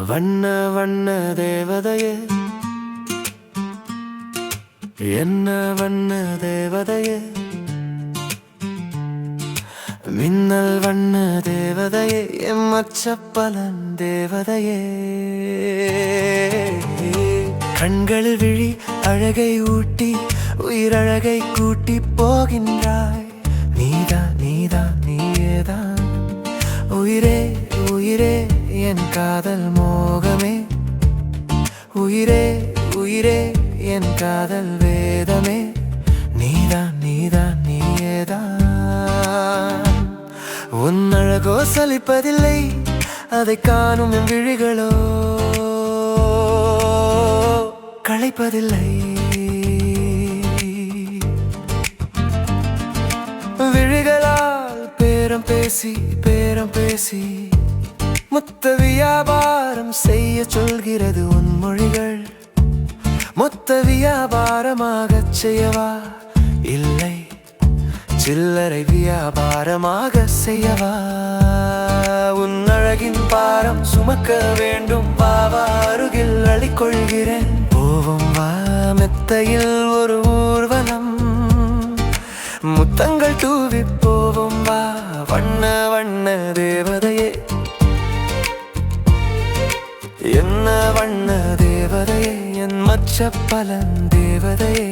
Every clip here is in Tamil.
வண்ண வண்ண தேவதையே, என்ன வண்ண தேவதையே, மின்னல் வண்ண தேவதையே, எம் மச்சப்பலன் தேவதையே. கண்களில் விழி அழகை ஊட்டி உயிரழகை கூட்டி போகின்றாய். நீதான் நீதான் நீயேதான் உயிரே உயிரே என் காதல் மோகமே. உயிரே உயிரே என் காதல் வேதமே. நீதான் நீதான் நீயேதான். உன் அழகோ சலிப்பதில்லை, அதை காணும் என் விழிகளோ களைப்பதில்லை. விழிகளால் பேரம் பேசி பேரம் பேசி மொத்த வியாபாரம் செய்ய சொல்கிறது உன் மொழிகள். மொத்த வியாபாரமாகச் செய்யவா, இல்லை சில்லறை வியாபாரமாக செய்யவா? உன் அழகின் பாரம் சுமக்க வேண்டும், பாவா அருகில் அள்ளிக்கொள்கிறேன். போவோம் வா மெத்தையில் ஒரு ஊர்வலம், முத்தங்கள் தூவி போவோம் வா. வண்ண வண்ண தேவதையே, என்ன வண்ண தேவதையே, என் மச்சப்பலன் தேவதையே.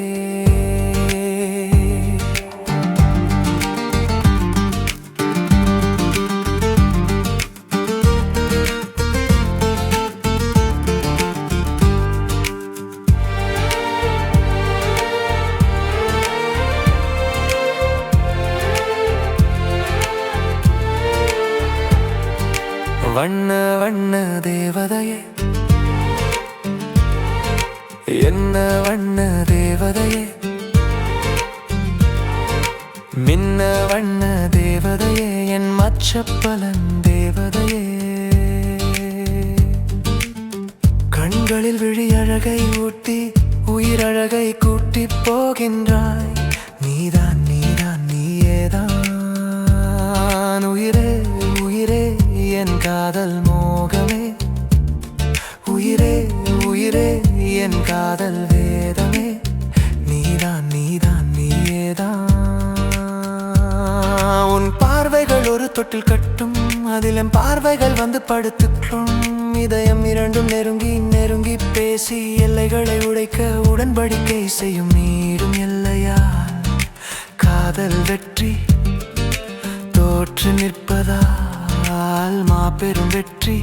வண்ண வண்ண தேவதையே, என்ன வண்ண தேவதையே, மின்ன வண்ண தேவதையே, என் மச்சப்பலன் தேவதையே. கண்களில் விழி அழகை ஊட்டி உயிரழகை கூட்டி போகின்றாய். நீதான் நீதான் நீயேதான் உயிரே உயிரே என் காதல் மோகமே. உயிரே உயிரே என் காதல் வேதமே. நீதான் நீதான் நீயேதான். உன் பார்வைகள் ஒரு தொட்டில் கட்டும், அதில் என் பார்வைகள் வந்து படுத்துக்கும். இதயம் இரண்டும் நெருங்கி நெருங்கி பேசி எல்லைகளை உடைக்க உடன்படிக்கை செய்யும். நீடும் எல்லையால் காதல் வெற்றி தோற்று நிற்பதால் மாபெரும் வெற்றி.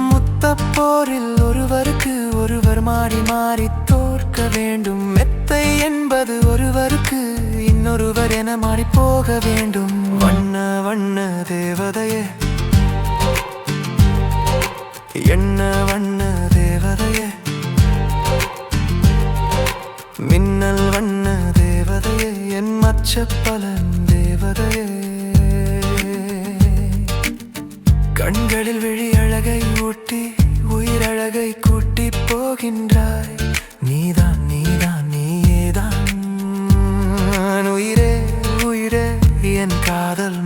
முத்தப்போரில் ஒருவருக்கு ஒருவர் மாறி மாறி தோற்க வேண்டும். மெத்தை என்பது ஒருவருக்கு இன்னொருவர் என மாறி போக வேண்டும். வண்ண வண்ண தேவதையே, என்ன வண்ண தேவதையே, மின்னல் வண்ண தேவதையே, என் மச்சப்பலன் தேவதையே. கண்களில் விழி அழகை ஊட்டி உயிரழகை கூட்டி போகின்றாய். நீதான் நீதான் நீயேதான் உயிரே உயிரே என் காதல்